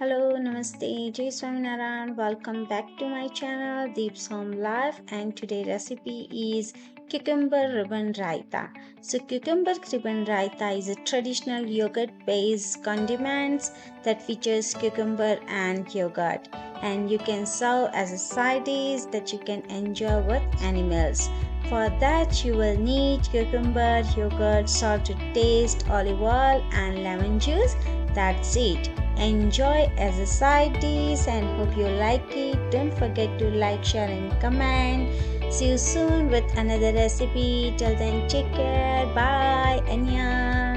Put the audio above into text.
Hello, Namaste, Jai Swaminarayan. Welcome back to my channel Deep's Home Life, and today recipe is cucumber ribbon raita. So cucumber ribbon raita is a traditional yogurt-based condiments that features cucumber and yogurt, and you can serve as a side dish that you can enjoy with animals. For that, you will need cucumber, yogurt, salt to taste, olive oil, and lemon juice. That's it. Enjoy as a side dish and hope you like it. Don't forget to like, share, and comment. See you soon with another recipe. Till then, take care. Bye. Anya.